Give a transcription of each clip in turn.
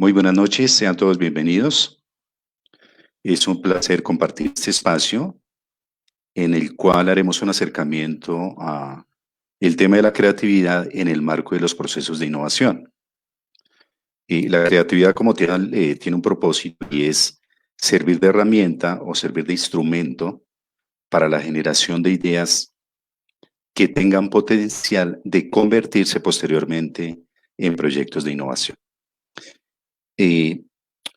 Muy buenas noches, sean todos bienvenidos. Es un placer compartir este espacio en el cual haremos un acercamiento a el tema de la creatividad en el marco de los procesos de innovación. Y la creatividad como tal tiene un propósito y es servir de herramienta o servir de instrumento para la generación de ideas que tengan potencial de convertirse posteriormente en proyectos de innovación. Eh,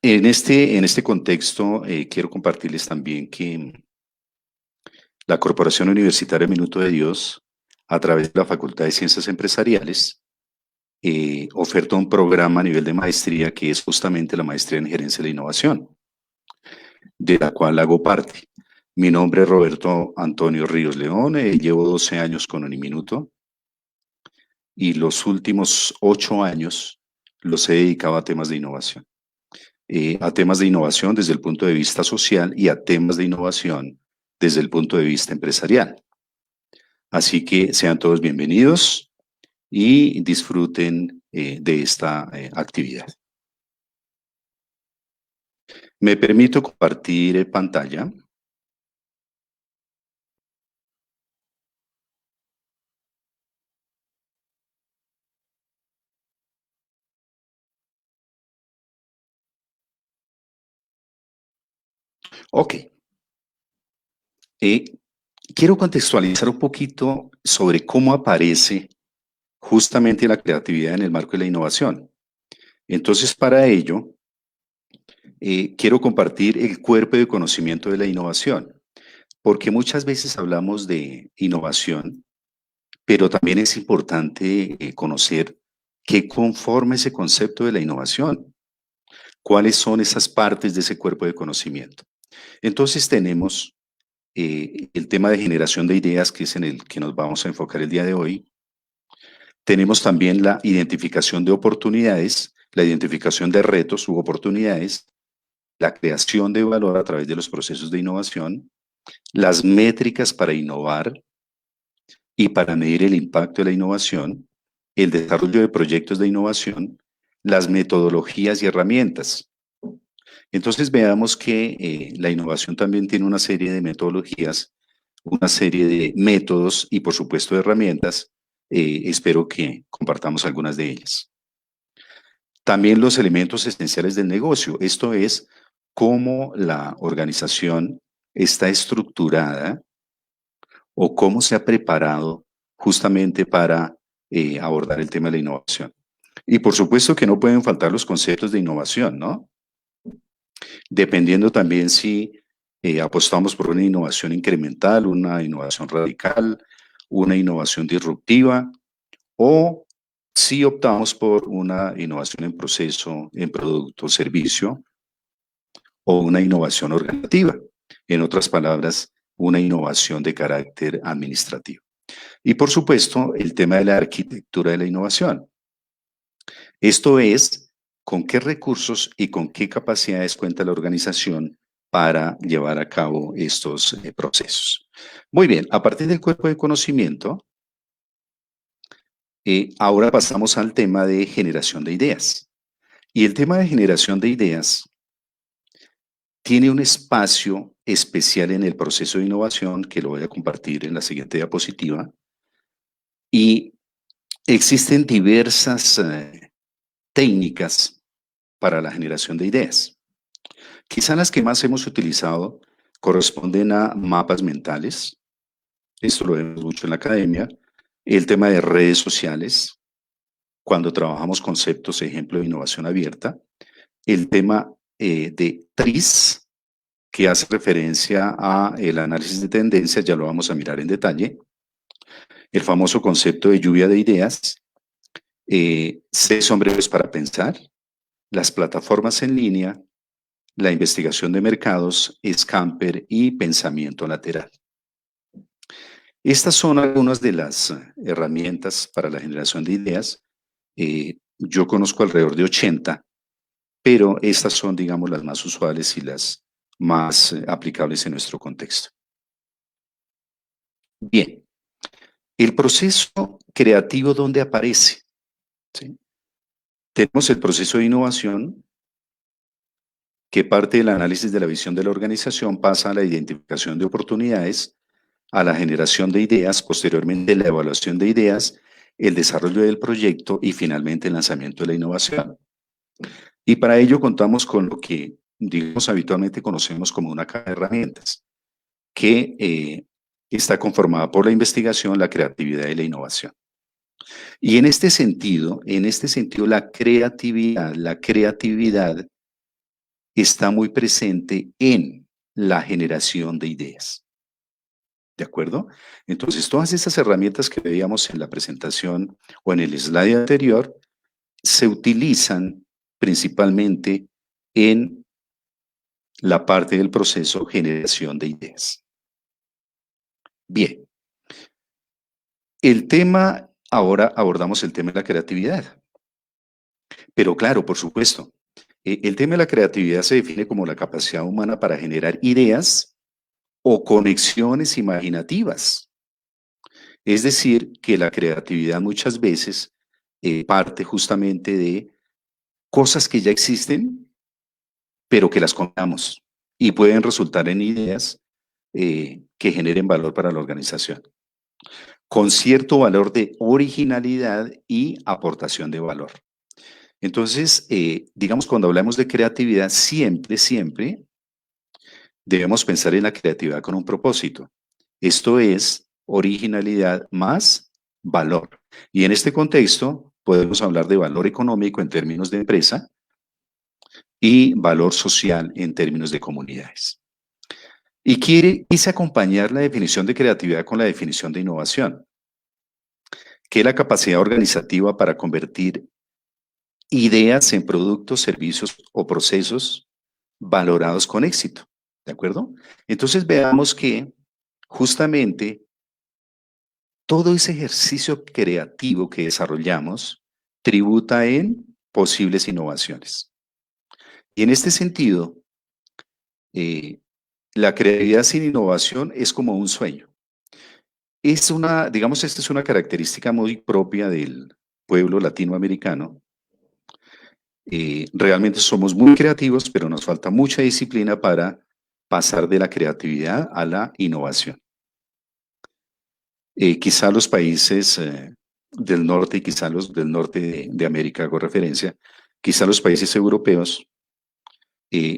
en este contexto, quiero compartirles también que la Corporación Universitaria Minuto de Dios, a través de la Facultad de Ciencias Empresariales, oferta un programa a nivel de maestría que es justamente la maestría en Gerencia de la Innovación, de la cual hago parte. Mi nombre es Roberto Antonio Ríos León, llevo 12 años con Uniminuto y los últimos 8 años los he dedicado a temas de innovación. A temas de innovación desde el punto de vista social y a temas de innovación desde el punto de vista empresarial. Así que sean todos bienvenidos y disfruten de esta actividad. Me permito compartir pantalla. Ok. Eh, Quiero contextualizar un poquito sobre cómo aparece justamente la creatividad en el marco de la innovación. Entonces, para ello, quiero compartir el cuerpo de conocimiento de la innovación, porque muchas veces hablamos de innovación, pero también es importante conocer qué conforma ese concepto de la innovación, cuáles son esas partes de ese cuerpo de conocimiento. Entonces tenemos el tema de generación de ideas, que es en el que nos vamos a enfocar el día de hoy. Tenemos también la identificación de oportunidades, la identificación de retos u oportunidades, la creación de valor a través de los procesos de innovación, las métricas para innovar y para medir el impacto de la innovación, el desarrollo de proyectos de innovación, las metodologías y herramientas. Entonces veamos que la innovación también tiene una serie de metodologías, una serie de métodos y por supuesto de herramientas. Espero que compartamos algunas de ellas. También los elementos esenciales del negocio, esto es cómo la organización está estructurada o cómo se ha preparado justamente para abordar el tema de la innovación. Y por supuesto que no pueden faltar los conceptos de innovación, ¿no? Dependiendo también si apostamos por una innovación incremental, una innovación radical, una innovación disruptiva, o si optamos por una innovación en proceso, en producto, servicio, o una innovación organizativa. En otras palabras, una innovación de carácter administrativo. Y por supuesto, el tema de la arquitectura de la innovación. Esto es, con qué recursos y con qué capacidades cuenta la organización para llevar a cabo estos procesos. Muy bien, a partir del cuerpo de conocimiento, ahora pasamos al tema de generación de ideas. Y el tema de generación de ideas tiene un espacio especial en el proceso de innovación que lo voy a compartir en la siguiente diapositiva. Y existen diversas técnicas para la generación de ideas. Quizá las que más hemos utilizado corresponden a mapas mentales, esto lo vemos mucho en la academia, el tema de redes sociales, cuando trabajamos conceptos, ejemplo de innovación abierta, el tema de TRIZ, que hace referencia a el análisis de tendencias, ya lo vamos a mirar en detalle, el famoso concepto de lluvia de ideas, 6 son breves para pensar, las plataformas en línea, la investigación de mercados, Scamper y pensamiento lateral. Estas son algunas de las herramientas para la generación de ideas. Yo conozco alrededor de 80, pero estas son, digamos, las más usuales y las más aplicables en nuestro contexto. Bien, el proceso creativo, ¿dónde aparece? ¿Sí? Tenemos el proceso de innovación que parte del análisis de la visión de la organización pasa a la identificación de oportunidades, a la generación de ideas, posteriormente la evaluación de ideas, el desarrollo del proyecto y finalmente el lanzamiento de la innovación. Y para ello contamos con lo que, digamos, habitualmente conocemos como una caja de herramientas, que está conformada por la investigación, la creatividad y la innovación. Y en este sentido, la creatividad está muy presente en la generación de ideas. ¿De acuerdo? Entonces, todas esas herramientas que veíamos en la presentación o en el slide anterior se utilizan principalmente en la parte del proceso generación de ideas. Bien, ahora abordamos el tema de la creatividad. Pero claro, por supuesto, el tema de la creatividad se define como la capacidad humana para generar ideas o conexiones imaginativas. Es decir, que la creatividad muchas veces parte justamente de cosas que ya existen, pero que las combinamos y pueden resultar en ideas que generen valor para la organización, con cierto valor de originalidad y aportación de valor. Entonces, digamos, cuando hablamos de creatividad, siempre debemos pensar en la creatividad con un propósito. Esto es originalidad más valor. Y en este contexto podemos hablar de valor económico en términos de empresa y valor social en términos de comunidades. Y quise acompañar la definición de creatividad con la definición de innovación, que es la capacidad organizativa para convertir ideas en productos, servicios o procesos valorados con éxito. ¿De acuerdo? Entonces veamos que justamente todo ese ejercicio creativo que desarrollamos tributa en posibles innovaciones. Y en este sentido, eh, la creatividad sin innovación es como un sueño. Digamos, esta es una característica muy propia del pueblo latinoamericano. Realmente somos muy creativos, pero nos falta mucha disciplina para pasar de la creatividad a la innovación. Quizá los países del norte y quizá los del norte de América, hago referencia, quizá los países europeos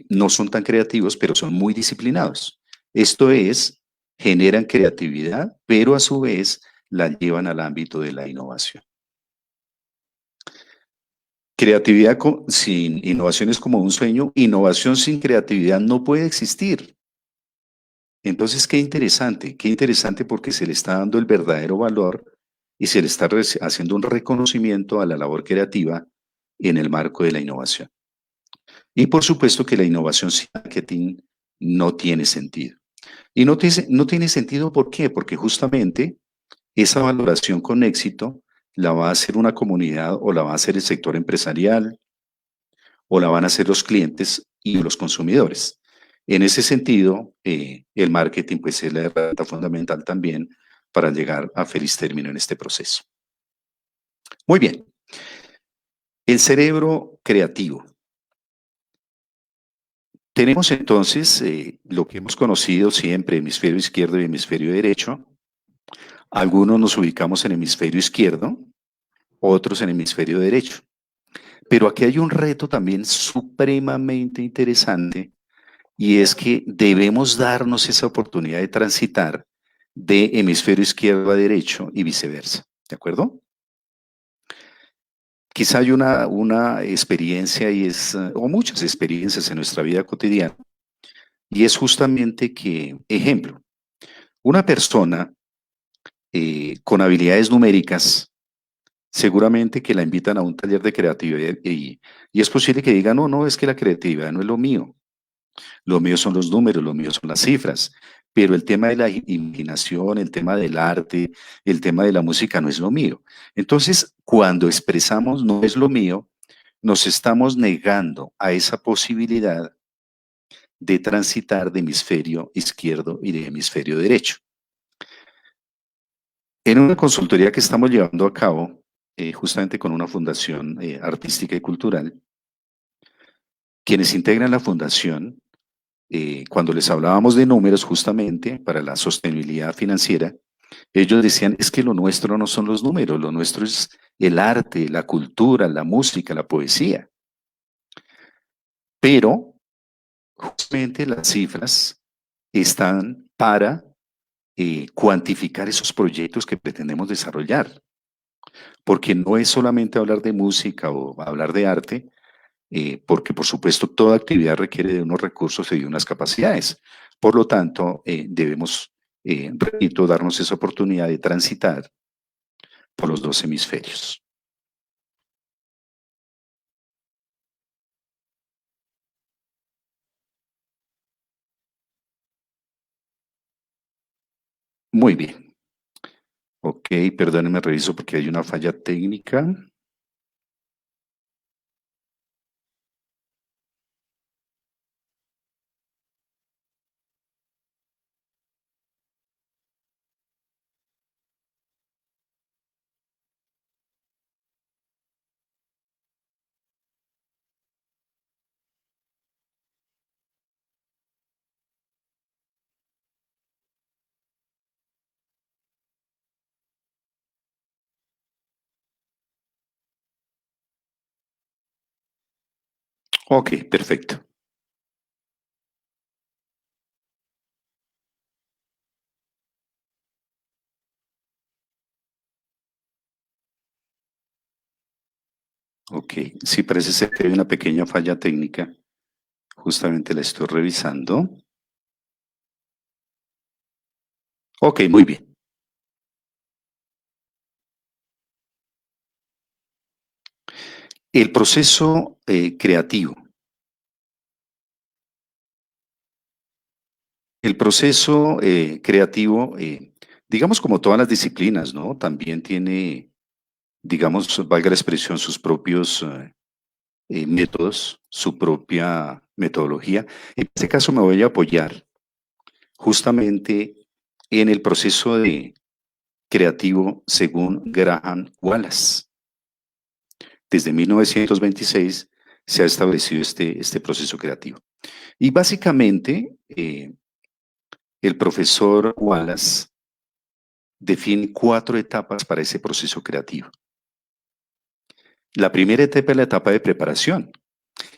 no son tan creativos, pero son muy disciplinados. Esto es, generan creatividad, pero a su vez la llevan al ámbito de la innovación. Creatividad sin innovación es como un sueño, innovación sin creatividad no puede existir. Entonces, qué interesante porque se le está dando el verdadero valor y se le está haciendo un reconocimiento a la labor creativa en el marco de la innovación. Y por supuesto que la innovación sin marketing no tiene sentido. Y no tiene sentido, ¿por qué? Porque justamente esa valoración con éxito la va a hacer una comunidad o la va a hacer el sector empresarial o la van a hacer los clientes y los consumidores. En ese sentido, el marketing pues, es la herramienta fundamental también para llegar a feliz término en este proceso. Muy bien. El cerebro creativo. Tenemos entonces lo que hemos conocido siempre, hemisferio izquierdo y hemisferio derecho. Algunos nos ubicamos en hemisferio izquierdo, otros en hemisferio derecho. Pero aquí hay un reto también supremamente interesante y es que debemos darnos esa oportunidad de transitar de hemisferio izquierdo a derecho y viceversa. ¿De acuerdo? Quizá hay una experiencia o muchas experiencias en nuestra vida cotidiana, y es justamente que, ejemplo, una persona con habilidades numéricas, seguramente que la invitan a un taller de creatividad y es posible que diga, no, no, es que la creatividad no es lo mío. Lo mío son los números, lo mío son las cifras, pero el tema de la imaginación, el tema del arte, el tema de la música no es lo mío. Entonces, cuando expresamos no es lo mío, nos estamos negando a esa posibilidad de transitar de hemisferio izquierdo y de hemisferio derecho. En una consultoría que estamos llevando a cabo, justamente con una fundación artística y cultural, quienes integran la fundación, cuando les hablábamos de números justamente para la sostenibilidad financiera, ellos decían, es que lo nuestro no son los números, lo nuestro es el arte, la cultura, la música, la poesía. Pero justamente las cifras están para cuantificar esos proyectos que pretendemos desarrollar, porque no es solamente hablar de música o hablar de arte, porque por supuesto toda actividad requiere de unos recursos y de unas capacidades. Por lo tanto, debemos, repito, darnos esa oportunidad de transitar por los dos hemisferios. Muy bien. Ok, perdónenme, reviso porque hay una falla técnica. Ok, perfecto. Ok, sí parece ser que hay una pequeña falla técnica. Justamente la estoy revisando. Ok, muy bien. El proceso creativo. El proceso creativo, digamos como todas las disciplinas, ¿no? También tiene, digamos, valga la expresión, sus propios métodos, su propia metodología. En este caso me voy a apoyar justamente en el proceso de creativo según Graham Wallace. Desde 1926 se ha establecido este proceso creativo. Y básicamente, el profesor Wallace define 4 etapas para ese proceso creativo. La primera etapa es la etapa de preparación.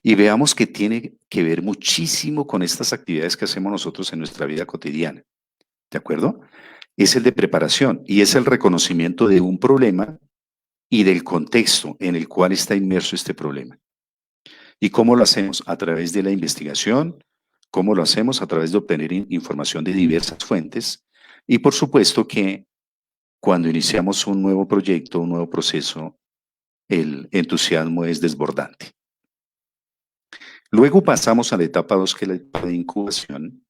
Y veamos que tiene que ver muchísimo con estas actividades que hacemos nosotros en nuestra vida cotidiana. ¿De acuerdo? Es el de preparación y es el reconocimiento de un problema y del contexto en el cual está inmerso este problema. ¿Y cómo lo hacemos? A través de la investigación, cómo lo hacemos a través de obtener información de diversas fuentes y por supuesto que cuando iniciamos un nuevo proyecto, un nuevo proceso, el entusiasmo es desbordante. Luego pasamos a la etapa 2, que es la etapa de incubación,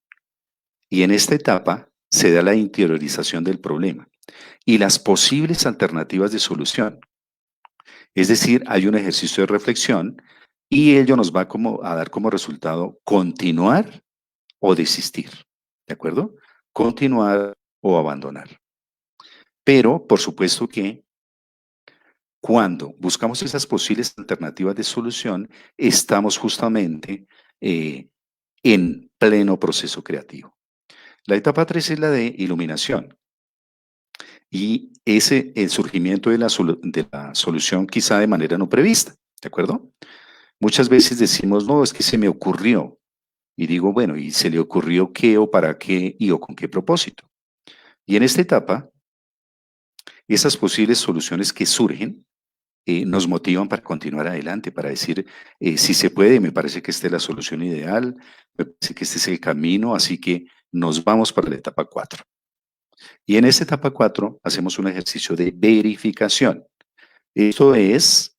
y en esta etapa se da la interiorización del problema y las posibles alternativas de solución. Es decir, hay un ejercicio de reflexión y ello nos va a dar como resultado continuar o desistir. ¿De acuerdo? Continuar o abandonar. Pero, por supuesto que cuando buscamos esas posibles alternativas de solución, estamos justamente en pleno proceso creativo. La etapa 3 es la de iluminación y ese el surgimiento de de la solución quizá de manera no prevista, ¿de acuerdo? Muchas veces decimos, no, es que se me ocurrió. Y digo, bueno, ¿y se le ocurrió qué o para qué y o con qué propósito? Y en esta etapa, esas posibles soluciones que surgen nos motivan para continuar adelante, para decir, si se puede, me parece que esta es la solución ideal, me parece que este es el camino, así que nos vamos para la etapa 4. Y en esta etapa 4 hacemos un ejercicio de verificación. Esto es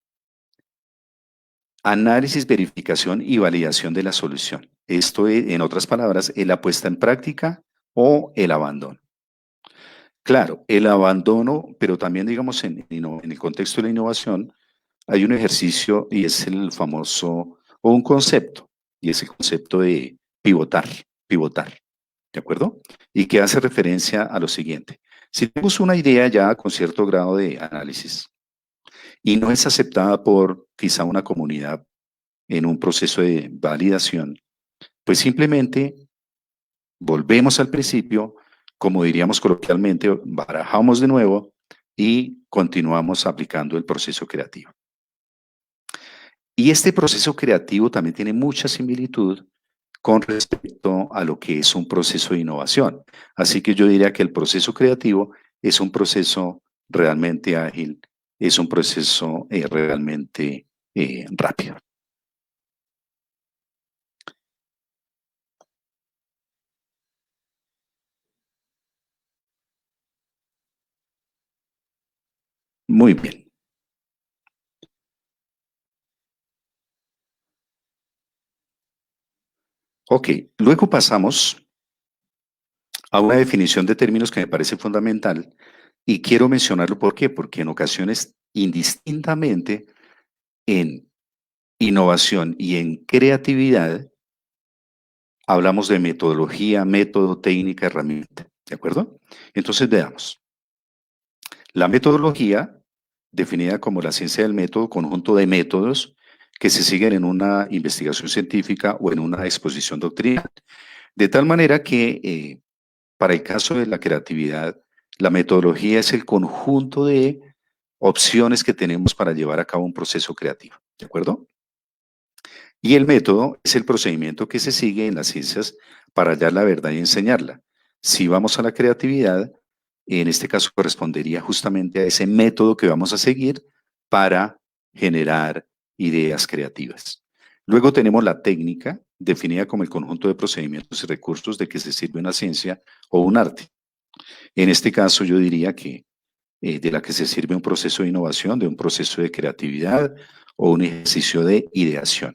análisis, verificación y validación de la solución. Esto es, en otras palabras, es la puesta en práctica o el abandono. Claro, el abandono, pero también digamos en el contexto de la innovación, hay un ejercicio y es el famoso, o un concepto, y es el concepto de pivotar, pivotar, ¿de acuerdo? Y que hace referencia a lo siguiente. Si tenemos una idea ya con cierto grado de análisis y no es aceptada por quizá una comunidad en un proceso de validación, pues simplemente volvemos al principio, como diríamos coloquialmente, barajamos de nuevo y continuamos aplicando el proceso creativo. Y este proceso creativo también tiene mucha similitud con respecto a lo que es un proceso de innovación. Así que yo diría que el proceso creativo es un proceso realmente ágil, es un proceso realmente rápido. Muy bien. Ok, luego pasamos a una definición de términos que me parece fundamental y quiero mencionarlo. ¿Por qué? Porque en ocasiones, indistintamente, en innovación y en creatividad, hablamos de metodología, método, técnica, herramienta. ¿De acuerdo? Entonces veamos. La metodología, definida como la ciencia del método, conjunto de métodos que se siguen en una investigación científica o en una exposición doctrinal. De tal manera que para el caso de la creatividad, la metodología es el conjunto de opciones que tenemos para llevar a cabo un proceso creativo. ¿De acuerdo? Y el método es el procedimiento que se sigue en las ciencias para hallar la verdad y enseñarla. Si vamos a la creatividad, en este caso correspondería justamente a ese método que vamos a seguir para generar ideas creativas. Luego tenemos la técnica, definida como el conjunto de procedimientos y recursos de que se sirve una ciencia o un arte. En este caso yo diría que de la que se sirve un proceso de innovación, de un proceso de creatividad o un ejercicio de ideación.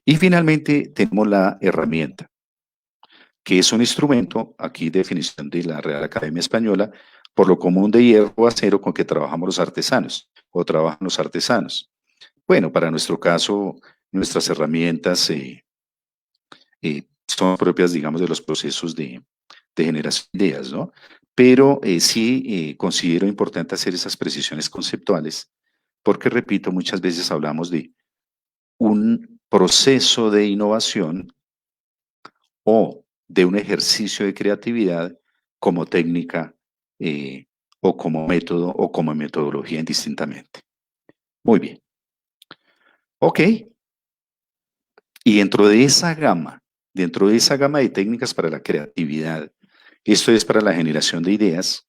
Y finalmente tenemos la herramienta, que es un instrumento, aquí definición de la Real Academia Española, por lo común de hierro o acero con que trabajamos los artesanos o trabajan los artesanos. Bueno, para nuestro caso, nuestras herramientas son propias, digamos, de los procesos de generación de ideas, ¿no? Pero sí considero importante hacer esas precisiones conceptuales, porque, repito, muchas veces hablamos de un proceso de innovación o de un ejercicio de creatividad como técnica o como método o como metodología indistintamente. Muy bien. Ok. Y dentro de esa gama de técnicas para la creatividad, esto es para la generación de ideas,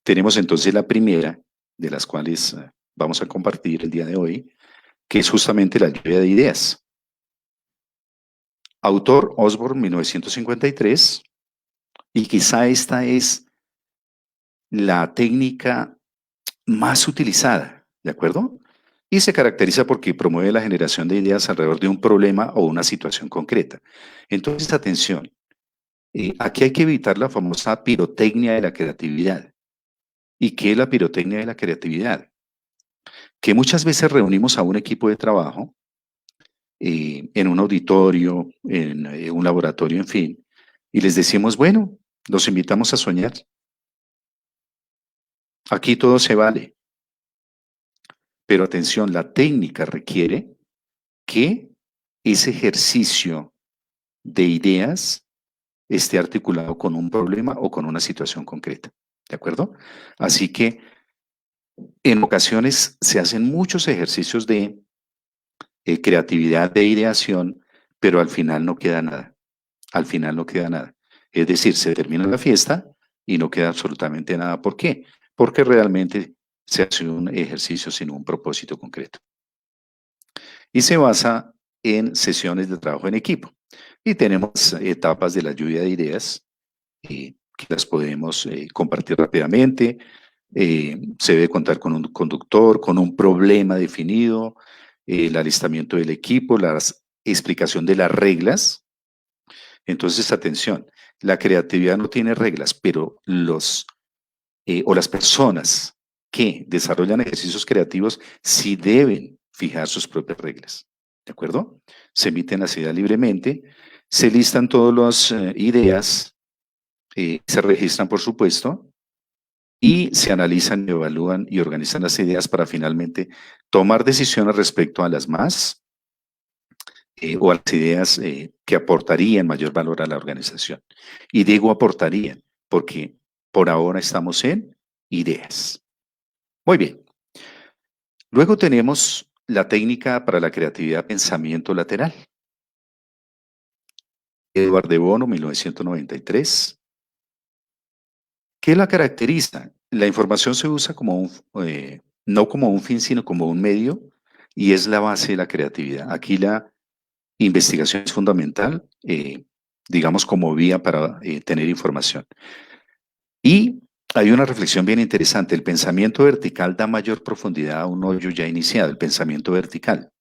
tenemos entonces la primera, de las cuales vamos a compartir el día de hoy, que es justamente la lluvia de ideas. Autor Osborne, 1953, y quizá esta es la técnica más utilizada, ¿de acuerdo? Y se caracteriza porque promueve la generación de ideas alrededor de un problema o una situación concreta. Entonces, atención, aquí hay que evitar la famosa pirotecnia de la creatividad. ¿Y qué es la pirotecnia de la creatividad? Que muchas veces reunimos a un equipo de trabajo en un auditorio, en un laboratorio, en fin, y les decimos, bueno, los invitamos a soñar. Aquí todo se vale. Pero atención, la técnica requiere que ese ejercicio de ideas esté articulado con un problema o con una situación concreta. ¿De acuerdo? Así que en ocasiones se hacen muchos ejercicios de creatividad, de ideación, pero al final no queda nada. Al final no queda nada. Es decir, se termina la fiesta y no queda absolutamente nada. ¿Por qué? Porque realmente se hace un ejercicio sin un propósito concreto. Y se basa en sesiones de trabajo en equipo. Y tenemos etapas de la lluvia de ideas que las podemos compartir rápidamente. Se debe contar con un conductor, con un problema definido, el alistamiento del equipo, la explicación de las reglas. Entonces, atención, la creatividad no tiene reglas, pero o las personas que desarrollan ejercicios creativos sí deben fijar sus propias reglas. ¿De acuerdo? Se emiten las ideas libremente, se listan todas las ideas, se registran, por supuesto, y se analizan, evalúan y organizan las ideas para finalmente tomar decisiones respecto a las más o a las ideas que aportarían mayor valor a la organización. Y digo aportarían, porque por ahora estamos en ideas. Muy bien. Luego tenemos la técnica para la creatividad pensamiento lateral. Edward de Bono, 1993. ¿Qué la caracteriza? La información se usa como no como un fin, sino como un medio, y es la base de la creatividad. Aquí la investigación es fundamental, digamos, como vía para tener información. Y hay una reflexión bien interesante. El pensamiento vertical da mayor profundidad a un hoyo ya iniciado, el pensamiento vertical,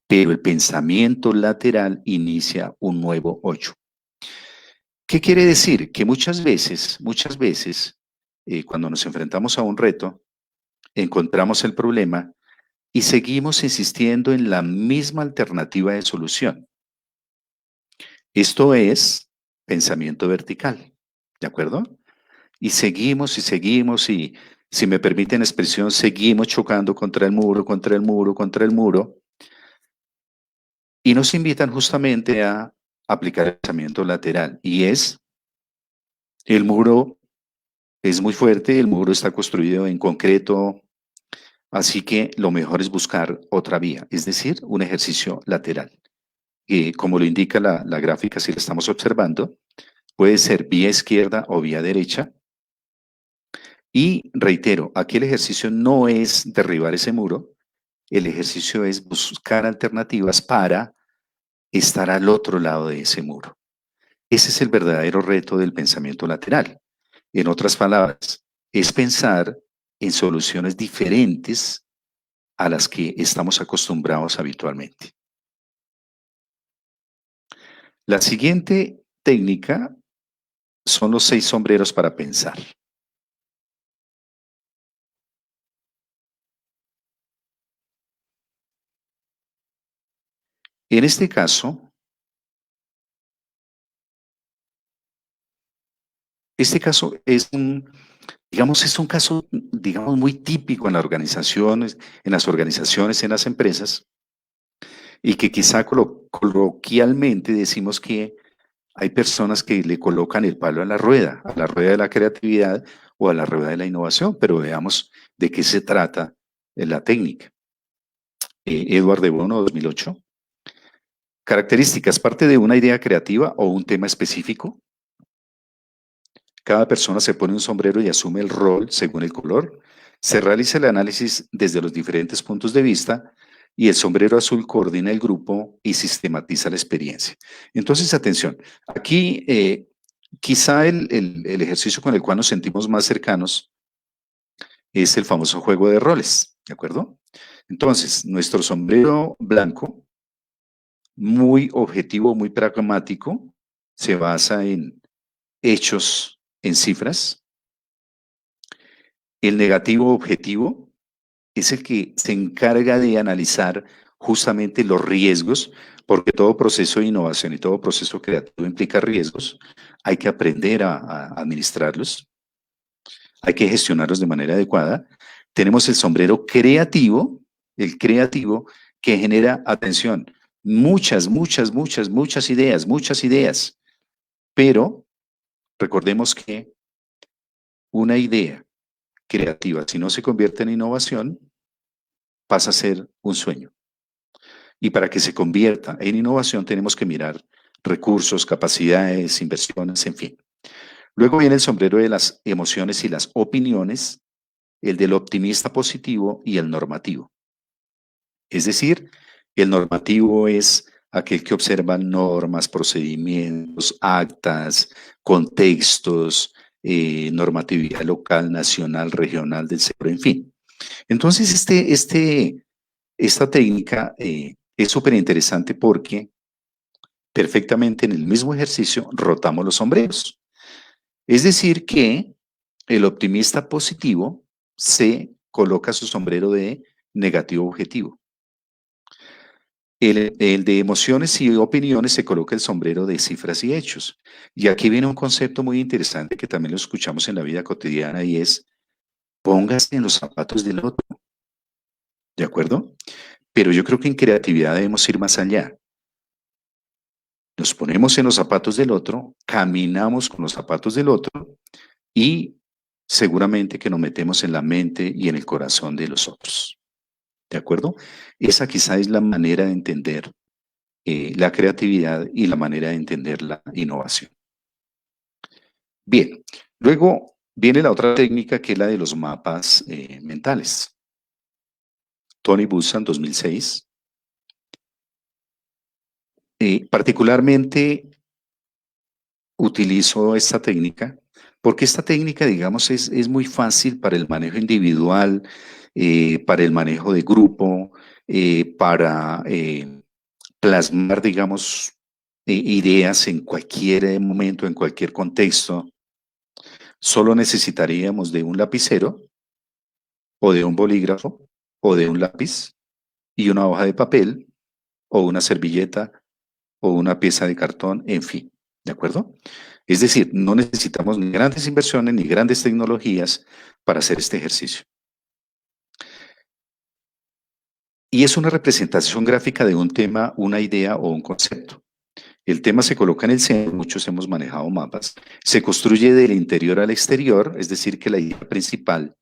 pero el pensamiento lateral inicia un nuevo hoyo. ¿Qué quiere decir? Que muchas veces, cuando nos enfrentamos a un reto, encontramos el problema y seguimos insistiendo en la misma alternativa de solución. Esto es pensamiento vertical, ¿de acuerdo? Y seguimos y, si me permiten la expresión, seguimos chocando contra el muro, contra el muro, contra el muro, y nos invitan justamente a aplicar el pensamiento lateral, y es, el muro es muy fuerte, el muro está construido en concreto, así que lo mejor es buscar otra vía, es decir, un ejercicio lateral. Como lo indica la gráfica, si la estamos observando, puede ser vía izquierda o vía derecha. Y reitero, aquí el ejercicio no es derribar ese muro, el ejercicio es buscar alternativas para estar al otro lado de ese muro. Ese es el verdadero reto del pensamiento lateral. En otras palabras, es pensar en soluciones diferentes a las que estamos acostumbrados habitualmente. La siguiente técnica son los 6 sombreros para pensar. En este caso, digamos, es un caso, digamos, muy típico en las organizaciones, en las empresas, y que quizá coloquialmente decimos que hay personas que le colocan el palo a la rueda de la creatividad o a la rueda de la innovación, pero veamos de qué se trata la técnica. Edward de Bono, 2008. Características, parte de una idea creativa o un tema específico. Cada persona se pone un sombrero y asume el rol según el color. Se realiza el análisis desde los diferentes puntos de vista y el sombrero azul coordina el grupo y sistematiza la experiencia. Entonces, atención, aquí quizá el ejercicio con el cual nos sentimos más cercanos es el famoso juego de roles, ¿de acuerdo? Entonces, nuestro sombrero blanco, muy objetivo, muy pragmático, se basa en hechos, en cifras. El negativo objetivo es el que se encarga de analizar justamente los riesgos, porque todo proceso de innovación y todo proceso creativo implica riesgos. Hay que aprender a administrarlos, hay que gestionarlos de manera adecuada. Tenemos el sombrero creativo, el creativo que genera, atención, muchas ideas, pero recordemos que una idea creativa, si no se convierte en innovación, pasa a ser un sueño. Y para que se convierta en innovación tenemos que mirar recursos, capacidades, inversiones, en fin. Luego viene el sombrero de las emociones y las opiniones, el del optimista positivo y el normativo. Es decir, el normativo es aquel que observa normas, procedimientos, actas, contextos, normatividad local, nacional, regional, del sector, en fin. Entonces, esta técnica es súper interesante porque perfectamente en el mismo ejercicio rotamos los sombreros. Es decir, que el optimista positivo se coloca su sombrero de negativo objetivo. El de emociones y opiniones se coloca el sombrero de cifras y hechos. Y aquí viene un concepto muy interesante que también lo escuchamos en la vida cotidiana y es póngase en los zapatos del otro. ¿De acuerdo? Pero yo creo que en creatividad debemos ir más allá. Nos ponemos en los zapatos del otro, caminamos con los zapatos del otro y seguramente que nos metemos en la mente y en el corazón de los otros. ¿De acuerdo? Esa quizá es la manera de entender la creatividad y la manera de entender la innovación. Bien, luego viene la otra técnica que es la de los mapas mentales. Tony Buzan, 2006. Particularmente utilizo esta técnica porque esta técnica, digamos, es muy fácil para el manejo individual, para el manejo de grupo, para plasmar, digamos, ideas en cualquier momento, en cualquier contexto. Solo necesitaríamos de un lapicero o de un bolígrafo o de un lápiz y una hoja de papel o una servilleta o una pieza de cartón, en fin, ¿de acuerdo? Es decir, no necesitamos ni grandes inversiones ni grandes tecnologías para hacer este ejercicio. Y es una representación gráfica de un tema, una idea o un concepto. El tema se coloca en el centro, muchos hemos manejado mapas, se construye del interior al exterior, es decir, que la idea principal,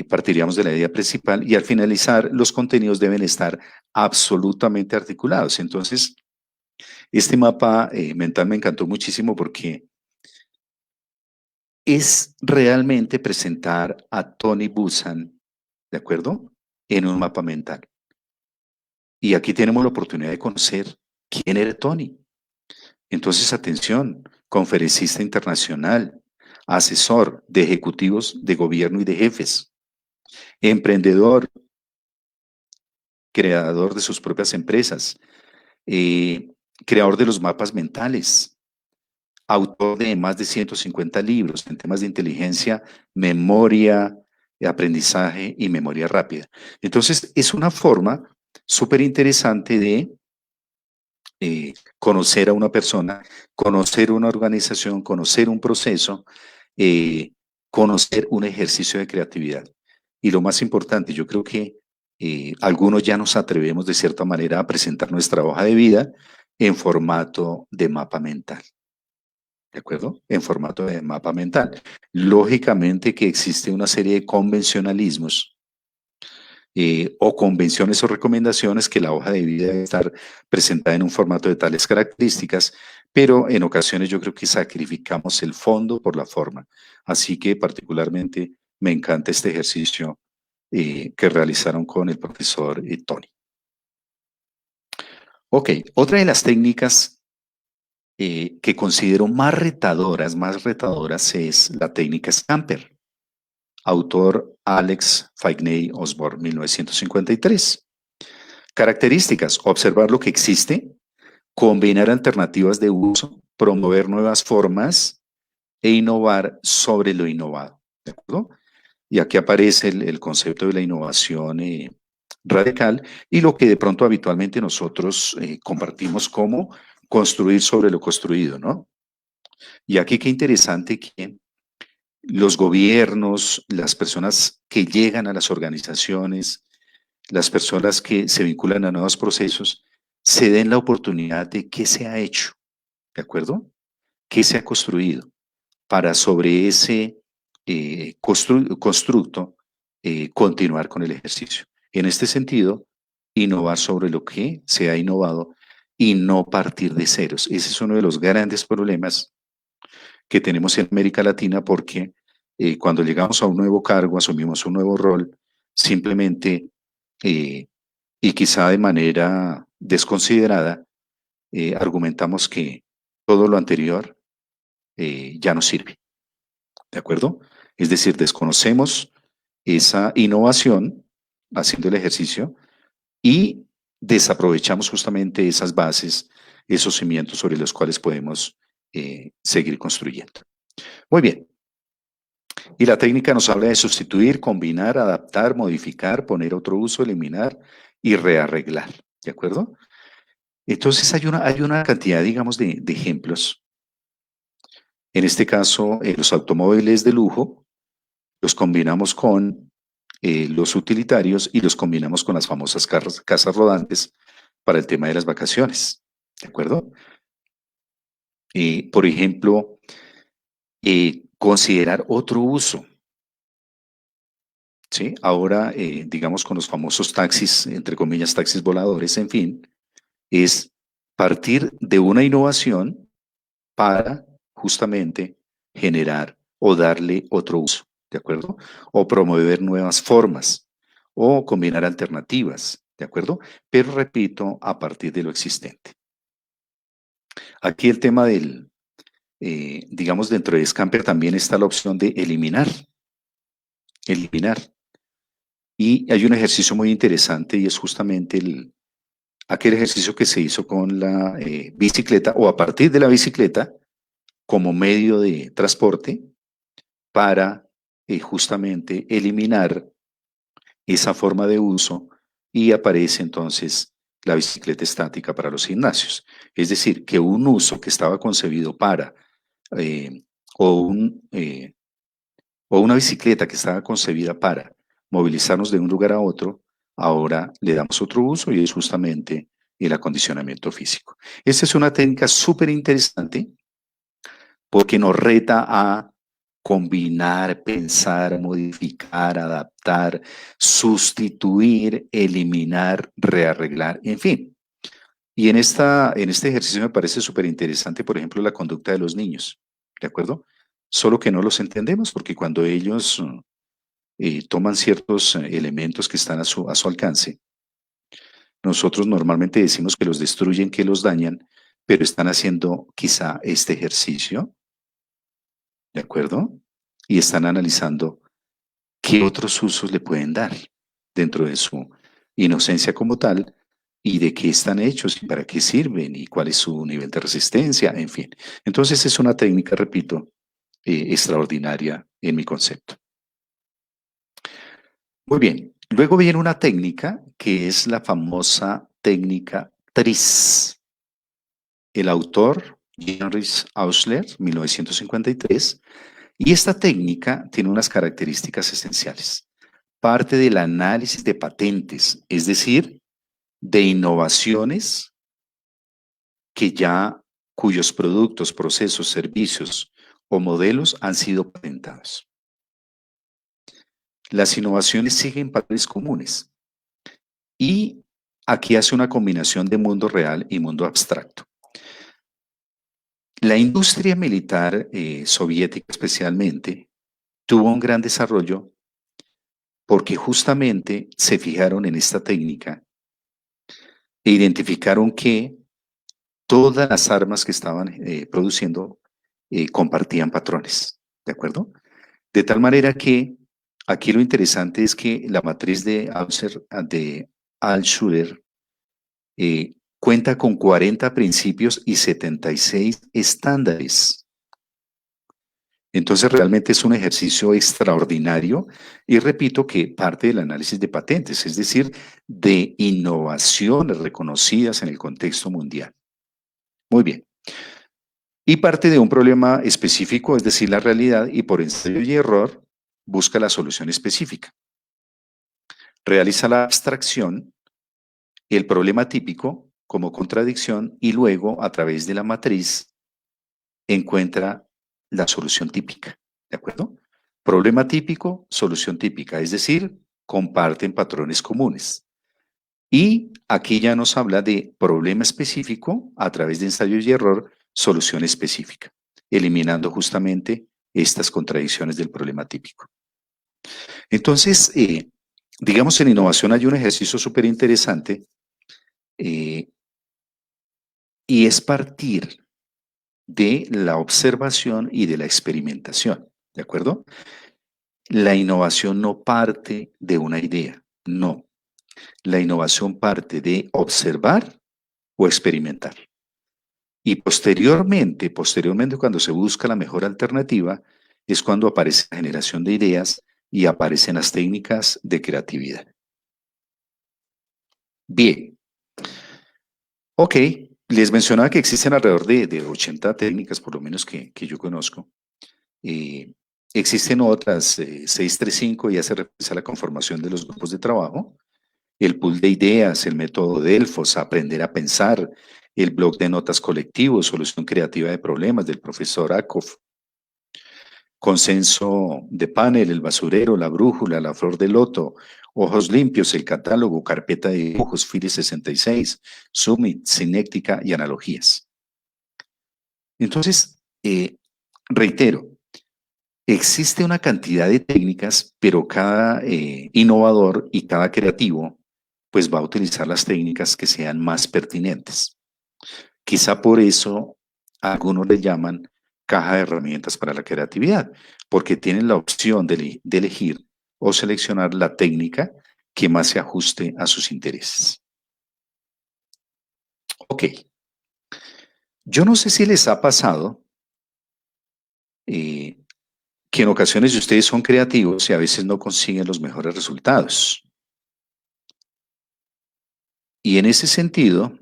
partiríamos de la idea principal y al finalizar los contenidos deben estar absolutamente articulados. Entonces, este mapa mental me encantó muchísimo porque es realmente presentar a Tony Buzan, ¿de acuerdo? En un mapa mental. Y aquí tenemos la oportunidad de conocer quién era Tony. Entonces, atención, conferencista internacional, asesor de ejecutivos de gobierno y de jefes, emprendedor, creador de sus propias empresas, eh, creador de los mapas mentales, autor de más de 150 libros en temas de inteligencia, memoria, aprendizaje y memoria rápida. Entonces, es una forma súper interesante de conocer a una persona, conocer una organización, conocer un proceso, eh, conocer un ejercicio de creatividad. Y lo más importante, yo creo que algunos ya nos atrevemos de cierta manera a presentar nuestra hoja de vida en formato de mapa mental. ¿De acuerdo? En formato de mapa mental. Lógicamente que existe una serie de convencionalismos o convenciones o recomendaciones que la hoja de vida debe estar presentada en un formato de tales características, pero en ocasiones yo creo que sacrificamos el fondo por la forma. Así que particularmente me encanta este ejercicio que realizaron con el profesor Tony. Ok, otra de las técnicas que considero más retadoras es la técnica Scamper. Autor Alex Feigney Osborne, 1953. Características: observar lo que existe, combinar alternativas de uso, promover nuevas formas e innovar sobre lo innovado. ¿De acuerdo? Y aquí aparece el concepto de la innovación radical y lo que de pronto habitualmente nosotros compartimos como construir sobre lo construido, ¿no? Y aquí qué interesante que los gobiernos, las personas que llegan a las organizaciones, las personas que se vinculan a nuevos procesos, se den la oportunidad de qué se ha hecho, ¿de acuerdo? ¿Qué se ha construido para sobre ese constructo continuar con el ejercicio? En este sentido, innovar sobre lo que se ha innovado y no partir de ceros. Ese es uno de los grandes problemas que tenemos en América Latina porque cuando llegamos a un nuevo cargo, asumimos un nuevo rol, simplemente eh, y quizá de manera desconsiderada, argumentamos que todo lo anterior ya no sirve, ¿de acuerdo? Es decir, desconocemos esa innovación haciendo el ejercicio y desaprovechamos justamente esas bases, esos cimientos sobre los cuales podemos seguir construyendo. Muy bien. Y la técnica nos habla de sustituir, combinar, adaptar, modificar, poner otro uso, eliminar y rearreglar. ¿De acuerdo? Entonces hay una cantidad, digamos, de ejemplos. En este caso, los automóviles de lujo los combinamos con los utilitarios y los combinamos con las famosas casas rodantes para el tema de las vacaciones. ¿de acuerdo? Por ejemplo, considerar otro uso, ¿sí? Ahora, digamos, con los famosos taxis, entre comillas, taxis voladores, en fin, es partir de una innovación para justamente generar o darle otro uso, ¿de acuerdo? O promover nuevas formas o combinar alternativas, ¿de acuerdo? Pero repito, a partir de lo existente. Aquí el tema del, digamos, dentro de Scamper también está la opción de eliminar, eliminar. Y hay un ejercicio muy interesante y es justamente aquel ejercicio que se hizo con la bicicleta o a partir de la bicicleta como medio de transporte para justamente eliminar esa forma de uso y aparece entonces la bicicleta estática para los gimnasios. Es decir, que un uso que estaba concebido para, eh, o, o una bicicleta que estaba concebida para movilizarnos de un lugar a otro, ahora le damos otro uso y es justamente el acondicionamiento físico. Esta es una técnica súper interesante porque nos reta a combinar, pensar, modificar, adaptar, sustituir, eliminar, rearreglar, en fin. Y en este ejercicio me parece súper interesante, por ejemplo, la conducta de los niños, ¿de acuerdo? Solo que no los entendemos porque cuando ellos toman ciertos elementos que están a su alcance, nosotros normalmente decimos que los destruyen, que los dañan, pero están haciendo quizá este ejercicio, ¿de acuerdo? Y están analizando qué otros usos le pueden dar dentro de su inocencia como tal y de qué están hechos y para qué sirven y cuál es su nivel de resistencia, en fin. Entonces es una técnica, repito, extraordinaria en mi concepto. Muy bien, luego viene una técnica que es la famosa técnica TRIS. El autor, Heinrich Ausler, 1953, y esta técnica tiene unas características esenciales. Parte del análisis de patentes, es decir, de innovaciones que ya cuyos productos, procesos, servicios o modelos han sido patentados. Las innovaciones siguen patrones comunes y aquí hace una combinación de mundo real y mundo abstracto. La industria militar soviética especialmente tuvo un gran desarrollo porque justamente se fijaron en esta técnica e identificaron que todas las armas que estaban produciendo compartían patrones, ¿de acuerdo? De tal manera que aquí lo interesante es que la matriz de Altshuler cuenta con 40 principios y 76 estándares. Entonces realmente es un ejercicio extraordinario y repito que parte del análisis de patentes, es decir, de innovaciones reconocidas en el contexto mundial. Muy bien. Y parte de un problema específico, es decir, la realidad, y por ensayo y error busca la solución específica. Realiza la abstracción, el problema típico como contradicción y luego a través de la matriz encuentra la solución típica. ¿De acuerdo? Problema típico, solución típica, es decir, comparten patrones comunes. Y aquí ya nos habla de problema específico a través de ensayo y error, solución específica, eliminando justamente estas contradicciones del problema típico. Entonces, digamos, en innovación hay un ejercicio súper interesante y es partir de la observación y de la experimentación, ¿de acuerdo? La innovación no parte de una idea, no. La innovación parte de observar o experimentar. Y posteriormente, cuando se busca la mejor alternativa, es cuando aparece la generación de ideas y aparecen las técnicas de creatividad. Bien, ok, les mencionaba que existen alrededor de 80 técnicas, por lo menos que yo conozco. Eh, Existen otras, 635, y hace referencia a la conformación de los grupos de trabajo, el pool de ideas, el método Delfos, aprender a pensar, el blog de notas colectivo, solución creativa de problemas del profesor Akoff, consenso de panel, el basurero, la brújula, la flor de loto, ojos limpios, el catálogo, carpeta de dibujos, FIRI 66, Summit, cinética y analogías. Entonces, reitero, existe una cantidad de técnicas, pero cada innovador y cada creativo pues va a utilizar las técnicas que sean más pertinentes. Quizá por eso algunos le llaman caja de herramientas para la creatividad, porque tienen la opción de elegir o seleccionar la técnica que más se ajuste a sus intereses. Ok, yo no sé si les ha pasado eh, que en ocasiones ustedes son creativos y a veces no consiguen los mejores resultados. Y en ese sentido,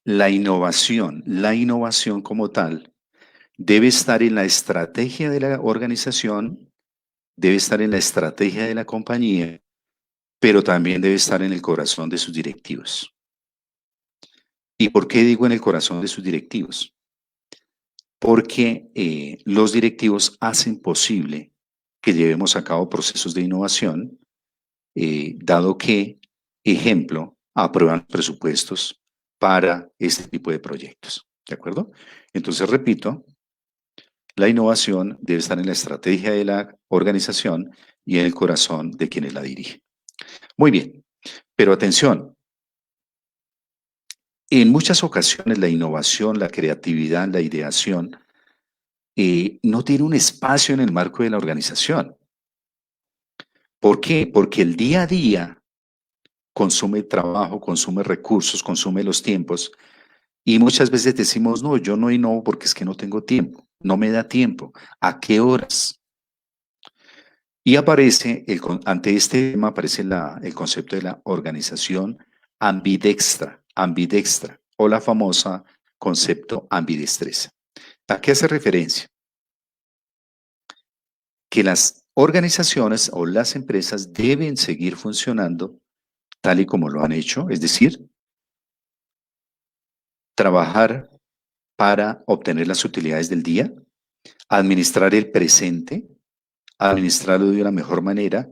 la innovación como tal, debe estar en la estrategia de la organización, debe estar en la estrategia de la compañía, pero también debe estar en el corazón de sus directivos. ¿Y por qué digo en el corazón de sus directivos? Porque los directivos hacen posible que llevemos a cabo procesos de innovación, dado que, ejemplo, aprueban presupuestos para este tipo de proyectos. ¿De acuerdo? Entonces, repito, la innovación debe estar en la estrategia de la organización y en el corazón de quienes la dirigen. Muy bien, pero atención, en muchas ocasiones la innovación, la creatividad, la ideación no tiene un espacio en el marco de la organización. ¿Por qué? Porque el día a día consume trabajo, consume recursos, consume los tiempos y muchas veces decimos, no, yo no innovo porque es que no tengo tiempo, no me da tiempo. ¿A qué horas? Y aparece, ante este tema aparece el concepto de la organización ambidextra, o la famosa concepto ambidestreza. ¿A qué hace referencia? Que las organizaciones o las empresas deben seguir funcionando tal y como lo han hecho, es decir, trabajar para obtener las utilidades del día, administrar el presente, administrarlo de una mejor manera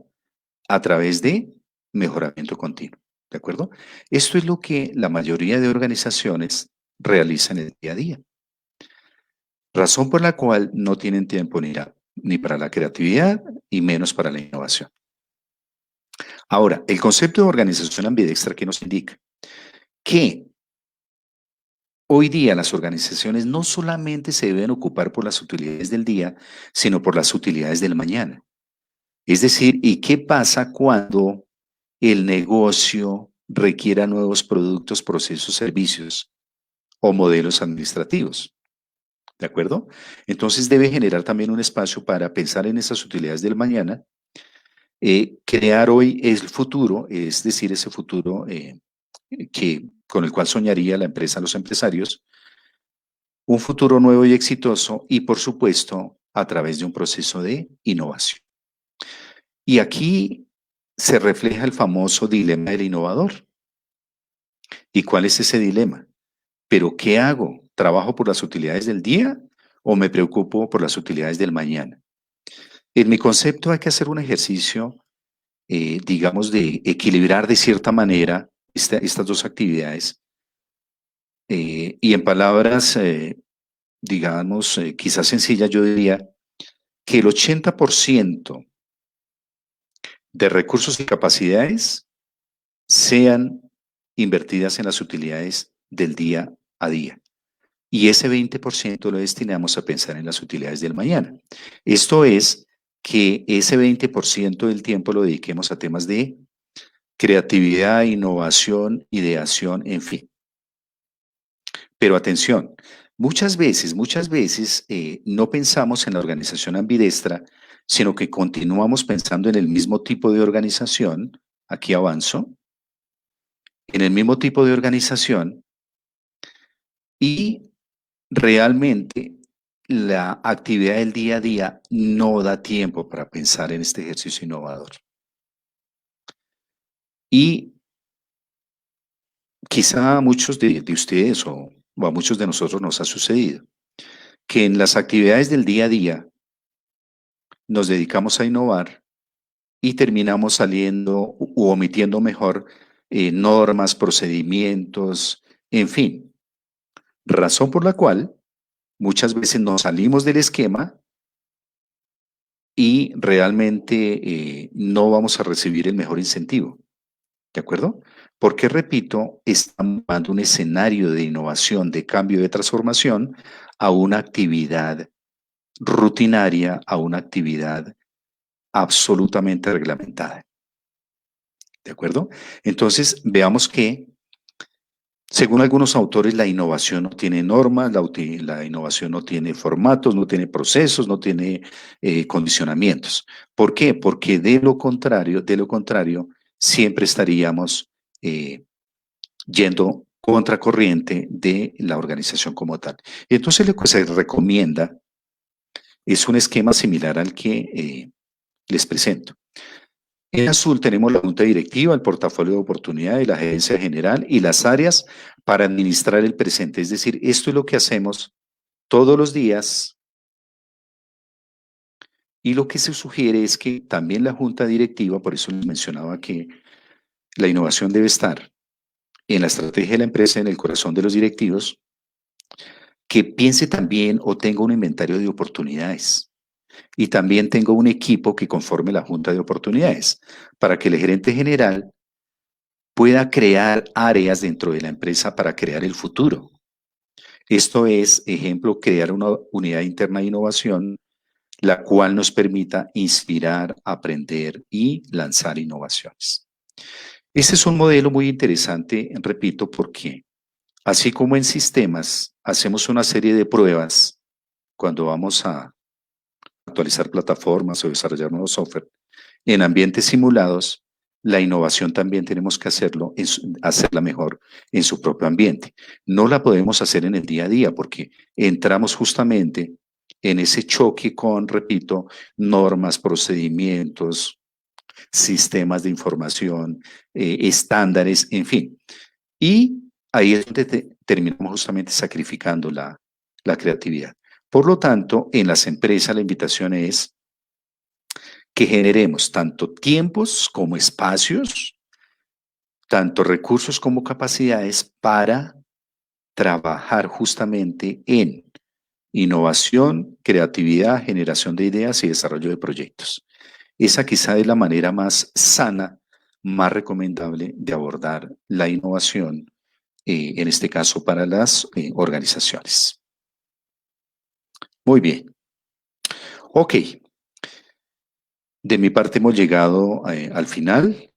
a través de mejoramiento continuo. ¿De acuerdo? Esto es lo que la mayoría de organizaciones realizan en el día a día. Razón por la cual no tienen tiempo ni para la creatividad y menos para la innovación. Ahora, el concepto de organización ambidextra que nos indica que hoy día las organizaciones no solamente se deben ocupar por las utilidades del día, sino por las utilidades del mañana. Es decir, ¿y qué pasa cuando el negocio requiera nuevos productos, procesos, servicios o modelos administrativos? ¿De acuerdo? Entonces debe generar también un espacio para pensar en esas utilidades del mañana, crear hoy el futuro, es decir, ese futuro con el cual soñaría la empresa, los empresarios, un futuro nuevo y exitoso y, por supuesto, a través de un proceso de innovación. Y aquí se refleja el famoso dilema del innovador. ¿Y cuál es ese dilema? ¿Pero qué hago? ¿Trabajo por las utilidades del día o me preocupo por las utilidades del mañana? En mi concepto hay que hacer un ejercicio, digamos, de equilibrar de cierta manera estas dos actividades. Y en palabras, digamos, quizás sencillas, yo diría que el 80% de recursos y capacidades sean invertidas en las utilidades del día a día. Y ese 20% lo destinamos a pensar en las utilidades del mañana. Esto es que ese 20% del tiempo lo dediquemos a temas de creatividad, innovación, ideación, en fin. Pero atención, muchas veces no pensamos en la organización ambidestra, sino que continuamos pensando en el mismo tipo de organización, aquí avanzo, en el mismo tipo de organización y realmente la actividad del día a día no da tiempo para pensar en este ejercicio innovador. Y quizá a muchos de ustedes o a muchos de nosotros nos ha sucedido que en las actividades del día a día nos dedicamos a innovar y terminamos saliendo u omitiendo mejor normas, procedimientos, en fin, razón por la cual muchas veces nos salimos del esquema y realmente no vamos a recibir el mejor incentivo, ¿de acuerdo? Porque, repito, estamos dando un escenario de innovación, de cambio, de transformación a una actividad rutinaria, a una actividad absolutamente reglamentada, ¿de acuerdo? Entonces, veamos que, según algunos autores, la innovación no tiene normas, la innovación no tiene formatos, no tiene procesos, no tiene condicionamientos. ¿Por qué? Porque de lo contrario, siempre estaríamos yendo contracorriente de la organización como tal. Entonces, lo que se recomienda es un esquema similar al que les presento. En azul tenemos la junta directiva, el portafolio de oportunidades, la gerencia general y las áreas para administrar el presente. Es decir, esto es lo que hacemos todos los días y lo que se sugiere es que también la junta directiva, por eso les mencionaba que la innovación debe estar en la estrategia de la empresa, en el corazón de los directivos, que piense también o tenga un inventario de oportunidades. Y también tenga un equipo que conforme la junta de oportunidades para que el gerente general pueda crear áreas dentro de la empresa para crear el futuro. Esto es, ejemplo, crear una unidad interna de innovación, la cual nos permita inspirar, aprender y lanzar innovaciones. Este es un modelo muy interesante, repito, porque así como en sistemas hacemos una serie de pruebas cuando vamos a actualizar plataformas o desarrollar nuevos software, en ambientes simulados, la innovación también tenemos que hacerla mejor en su propio ambiente. No la podemos hacer en el día a día porque entramos justamente en ese choque con, repito, normas, procedimientos, sistemas de información, estándares, en fin. Y ahí es donde terminamos justamente sacrificando la creatividad. Por lo tanto, en las empresas la invitación es que generemos tanto tiempos como espacios, tanto recursos como capacidades para trabajar justamente en innovación, creatividad, generación de ideas y desarrollo de proyectos. Esa quizá es la manera más sana, más recomendable de abordar la innovación, en este caso para las organizaciones. Muy bien. Ok. De mi parte hemos llegado al final.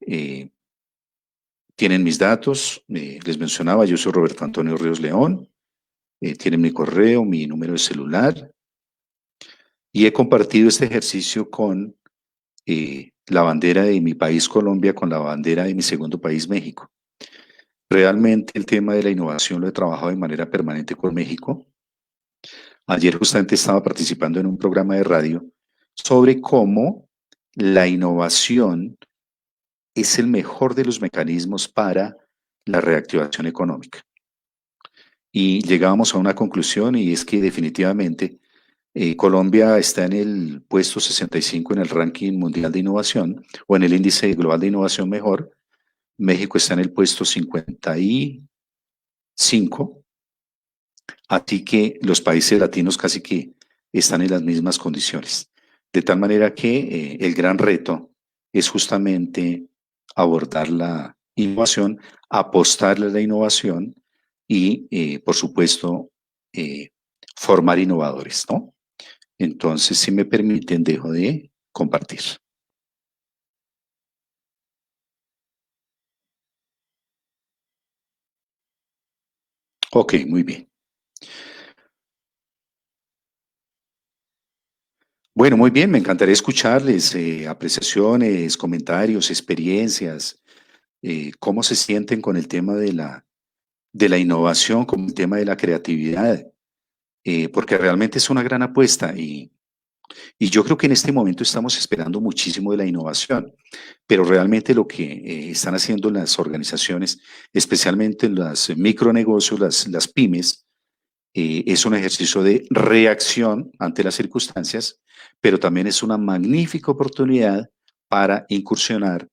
Tienen mis datos, les mencionaba, yo soy Roberto Antonio Ríos León, tienen mi correo, mi número de celular y he compartido este ejercicio con la bandera de mi país Colombia, con la bandera de mi segundo país México. Realmente el tema de la innovación lo he trabajado de manera permanente con México. Ayer justamente estaba participando en un programa de radio sobre cómo la innovación es el mejor de los mecanismos para la reactivación económica. Y llegábamos a una conclusión y es que definitivamente Colombia está en el puesto 65 en el ranking mundial de innovación o en el índice global de innovación mejor. México está en el puesto 55, así que los países latinos casi que están en las mismas condiciones. De tal manera que el gran reto es justamente abordar la innovación, apostarle a la innovación y, por supuesto, formar innovadores, ¿no? Entonces, si me permiten, dejo de compartir. Ok, muy bien. Bueno, muy bien, me encantaría escucharles apreciaciones, comentarios, experiencias, cómo se sienten con el tema de la innovación, con el tema de la creatividad. porque realmente es una gran apuesta y yo creo que en este momento estamos esperando muchísimo de la innovación, pero realmente lo que están haciendo las organizaciones, especialmente los micronegocios, las pymes, es un ejercicio de reacción ante las circunstancias, pero también es una magnífica oportunidad para incursionar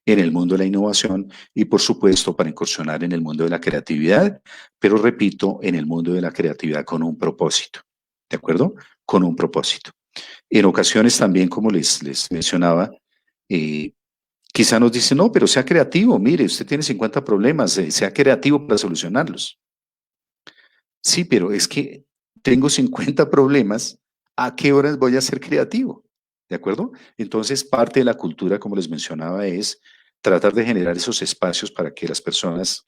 en el mundo de la innovación y, por supuesto, para incursionar en el mundo de la creatividad, pero repito, en el mundo de la creatividad con un propósito, ¿de acuerdo? Con un propósito. En ocasiones también, como les mencionaba, eh, quizá nos dicen, no, pero sea creativo, mire, usted tiene 50 problemas, sea creativo para solucionarlos. Sí, pero es que tengo 50 problemas, ¿a qué horas voy a ser creativo? ¿De acuerdo? Entonces, parte de la cultura, como les mencionaba, es tratar de generar esos espacios para que las personas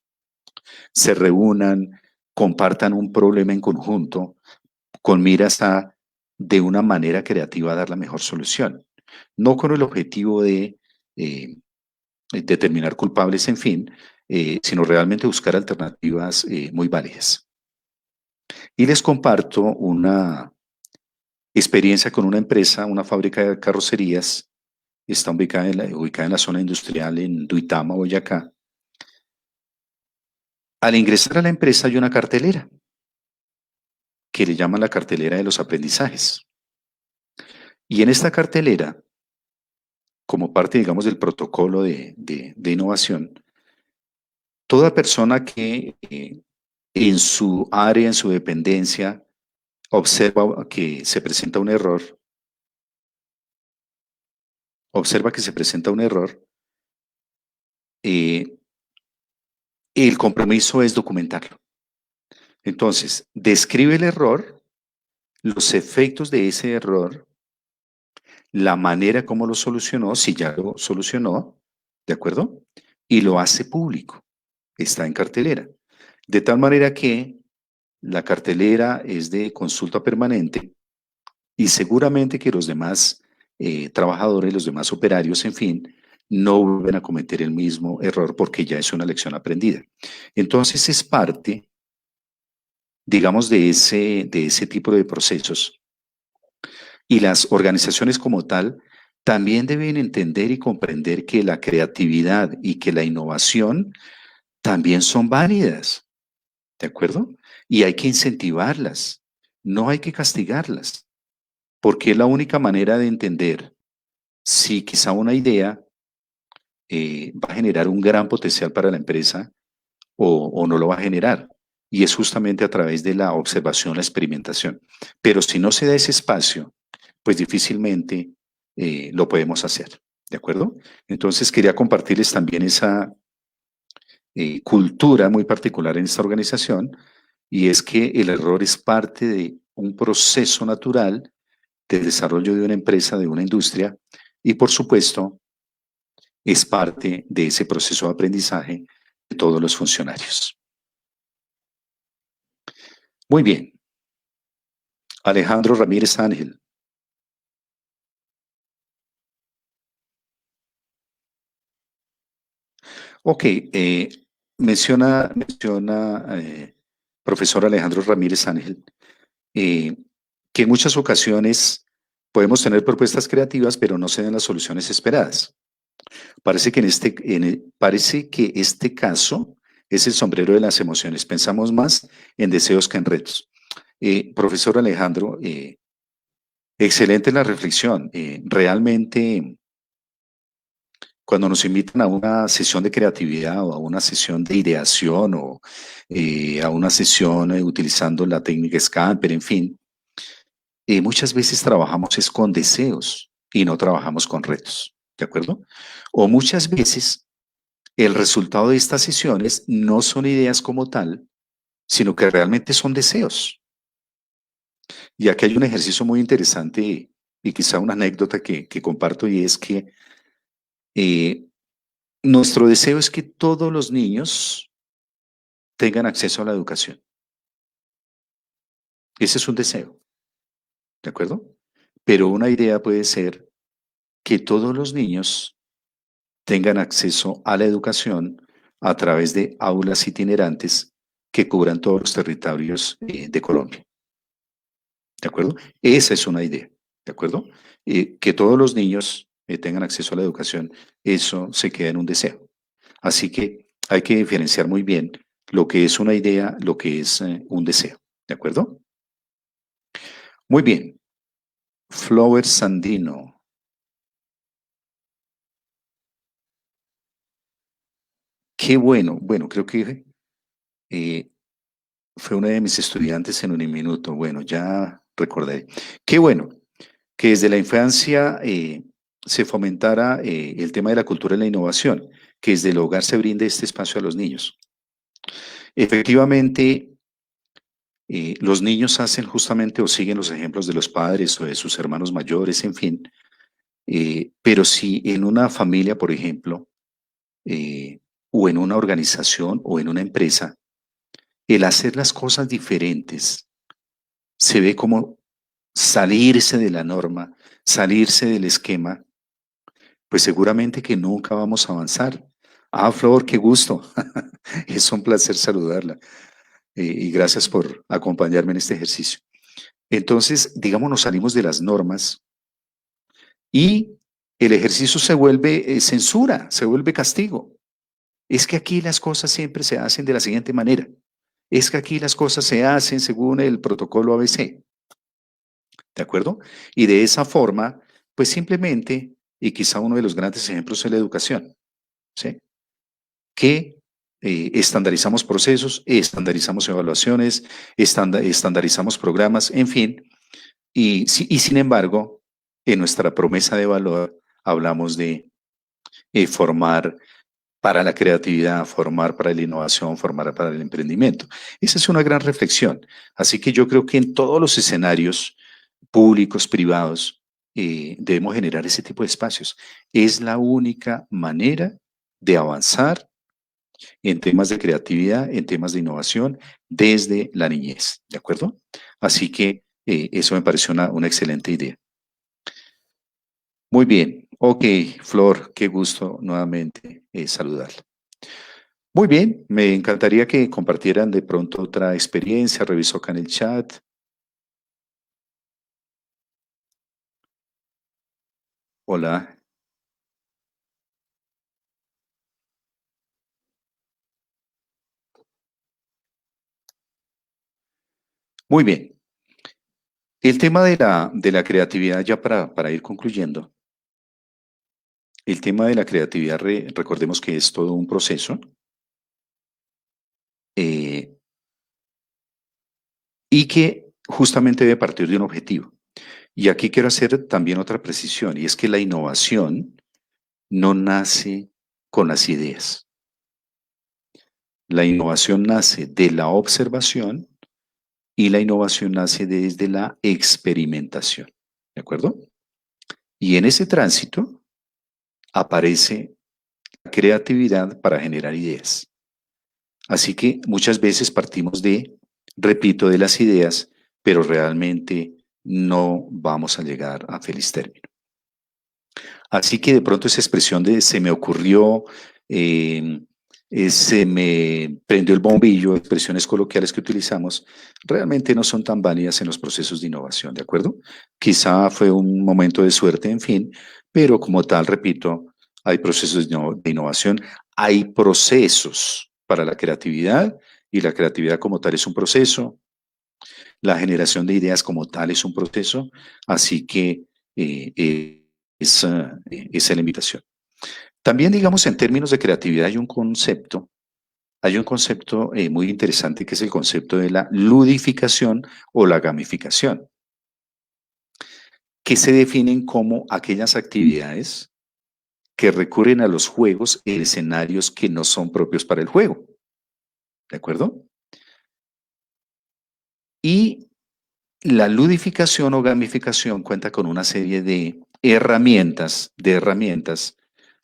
se reúnan, compartan un problema en conjunto, con miras a, de una manera creativa, dar la mejor solución. No con el objetivo de determinar culpables, en fin, sino realmente buscar alternativas muy válidas. Y les comparto una experiencia con una empresa, una fábrica de carrocerías, está ubicada en la zona industrial en Duitama, Boyacá. Al ingresar a la empresa hay una cartelera que le llaman la cartelera de los aprendizajes. Y en esta cartelera, como parte, digamos, del protocolo de innovación, toda persona que en su área, en su dependencia, observa que se presenta un error, observa que se presenta un error, eh, el compromiso es documentarlo. Entonces, describe el error, los efectos de ese error, la manera como lo solucionó, si ya lo solucionó, ¿de acuerdo? Y lo hace público, está en cartelera. De tal manera que la cartelera es de consulta permanente y seguramente que los demás trabajadores, los demás operarios, en fin, no vuelven a cometer el mismo error porque ya es una lección aprendida. Entonces es parte, digamos, de ese tipo de procesos. Y las organizaciones como tal también deben entender y comprender que la creatividad y que la innovación también son válidas, ¿de acuerdo? Y hay que incentivarlas, no hay que castigarlas, porque es la única manera de entender si quizá una idea va a generar un gran potencial para la empresa o no lo va a generar. Y es justamente a través de la observación, la experimentación. Pero si no se da ese espacio, pues difícilmente lo podemos hacer. ¿De acuerdo? Entonces quería compartirles también esa cultura muy particular en esta organización y es que el error es parte de un proceso natural de desarrollo de una empresa, de una industria y por supuesto es parte de ese proceso de aprendizaje de todos los funcionarios. Muy bien, Alejandro Ramírez Ángel. Ok, profesor Alejandro Ramírez Ángel, eh, que en muchas ocasiones podemos tener propuestas creativas, pero no se dan las soluciones esperadas. Parece que parece que este caso es el sombrero de las emociones. Pensamos más en deseos que en retos. Profesor Alejandro, excelente la reflexión. Realmente, cuando nos invitan a una sesión de creatividad o a una sesión de ideación o a una sesión utilizando la técnica Scamper, en fin, muchas veces trabajamos es con deseos y no trabajamos con retos, ¿de acuerdo? O muchas veces el resultado de estas sesiones no son ideas como tal, sino que realmente son deseos. Y aquí hay un ejercicio muy interesante y quizá una anécdota que comparto y es que eh, nuestro deseo es que todos los niños tengan acceso a la educación. Ese es un deseo, ¿de acuerdo? Pero una idea puede ser que todos los niños tengan acceso a la educación a través de aulas itinerantes que cubran todos los territorios de Colombia. ¿De acuerdo? Esa es una idea, ¿de acuerdo? Que todos los niños tengan acceso a la educación, eso se queda en un deseo. Así que hay que diferenciar muy bien lo que es una idea, lo que es un deseo, ¿de acuerdo? Muy bien. Flower Sandino. Qué bueno. Bueno, creo que eh, fue una de mis estudiantes en un minuto. Bueno, ya recordé. Qué bueno que desde la infancia se fomentara el tema de la cultura y la innovación, que desde el hogar se brinde este espacio a los niños. Efectivamente, los niños hacen justamente o siguen los ejemplos de los padres o de sus hermanos mayores, en fin, pero si en una familia, por ejemplo, o en una organización o en una empresa, el hacer las cosas diferentes se ve como salirse de la norma, salirse del esquema, pues seguramente que nunca vamos a avanzar. Ah, Flor, qué gusto. Es un placer saludarla y gracias por acompañarme en este ejercicio. Entonces, digamos, nos salimos de las normas y el ejercicio se vuelve censura, se vuelve castigo. Es que aquí las cosas siempre se hacen de la siguiente manera. Es que aquí las cosas se hacen según el protocolo ABC, ¿de acuerdo? Y de esa forma, pues simplemente, y quizá uno de los grandes ejemplos es la educación, ¿sí? Que estandarizamos procesos, estandarizamos evaluaciones, estandarizamos programas, en fin, y sin embargo, en nuestra promesa de valor hablamos de formar para la creatividad, formar para la innovación, formar para el emprendimiento. Esa es una gran reflexión. Así que yo creo que en todos los escenarios públicos, privados, debemos generar ese tipo de espacios. Es la única manera de avanzar en temas de creatividad, en temas de innovación, desde la niñez, ¿de acuerdo? Así que eso me pareció una excelente idea. Muy bien, ok, Flor, qué gusto nuevamente saludarla. Muy bien, me encantaría que compartieran de pronto otra experiencia, reviso acá en el chat. Hola, muy bien. El tema de la creatividad, ya para ir concluyendo, el tema de la creatividad, recordemos que es todo un proceso eh, y que justamente debe partir de un objetivo. Y aquí quiero hacer también otra precisión, y es que la innovación no nace con las ideas. La innovación nace de la observación y la innovación nace desde la experimentación. ¿De acuerdo? Y en ese tránsito aparece la creatividad para generar ideas. Así que muchas veces partimos repito, de las ideas, pero realmente no vamos a llegar a feliz término. Así que de pronto esa expresión de se me ocurrió, eh, se me prendió el bombillo, expresiones coloquiales que utilizamos, realmente no son tan válidas en los procesos de innovación, ¿de acuerdo? Quizá fue un momento de suerte, en fin, pero como tal, repito, hay procesos de innovación, hay procesos para la creatividad y la creatividad como tal es un proceso, la generación de ideas como tal es un proceso, así que esa es la invitación. También, digamos, en términos de creatividad hay un concepto muy interesante que es el concepto de la ludificación o la gamificación, que se definen como aquellas actividades que recurren a los juegos en escenarios que no son propios para el juego, ¿de acuerdo? Y la ludificación o gamificación cuenta con una serie de herramientas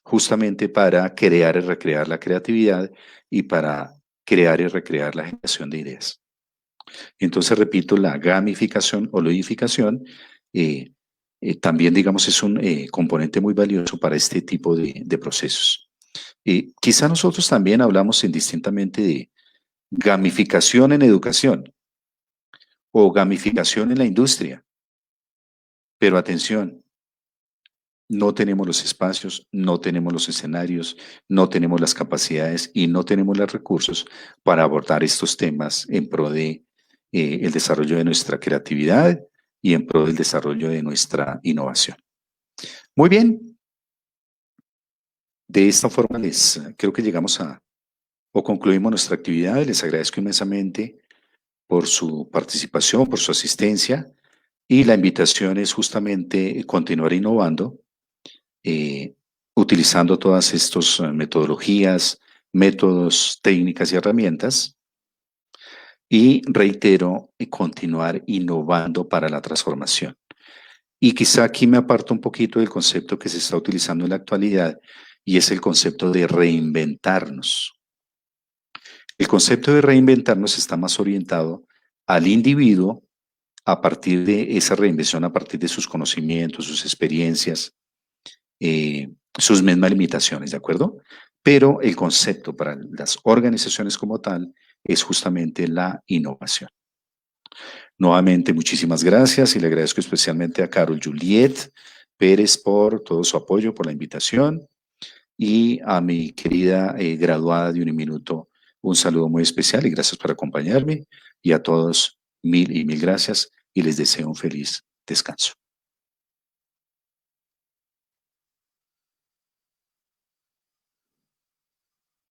justamente para crear y recrear la creatividad y para crear y recrear la generación de ideas. Entonces, repito, la gamificación o ludificación eh, también, digamos, es un componente muy valioso para este tipo de procesos. Quizá nosotros también hablamos indistintamente de gamificación en educación o gamificación en la industria. Pero atención, no tenemos los espacios, no tenemos los escenarios, no tenemos las capacidades y no tenemos los recursos para abordar estos temas en pro de el desarrollo de nuestra creatividad y en pro del desarrollo de nuestra innovación. Muy bien, de esta forma creo que llegamos o concluimos nuestra actividad. Les agradezco inmensamente por su participación, por su asistencia, y la invitación es justamente continuar innovando, eh, utilizando todas estas metodologías, métodos, técnicas y herramientas, y reitero, continuar innovando para la transformación. Y quizá aquí me aparto un poquito del concepto que se está utilizando en la actualidad, y es el concepto de reinventarnos. El concepto de reinventarnos está más orientado al individuo a partir de esa reinvención, a partir de sus conocimientos, sus experiencias, sus mismas limitaciones, ¿de acuerdo? Pero el concepto para las organizaciones como tal es justamente la innovación. Nuevamente, muchísimas gracias y le agradezco especialmente a Carol Juliet Pérez por todo su apoyo, por la invitación, y a mi querida graduada de Uniminuto, un saludo muy especial y gracias por acompañarme, y a todos mil y mil gracias y les deseo un feliz descanso.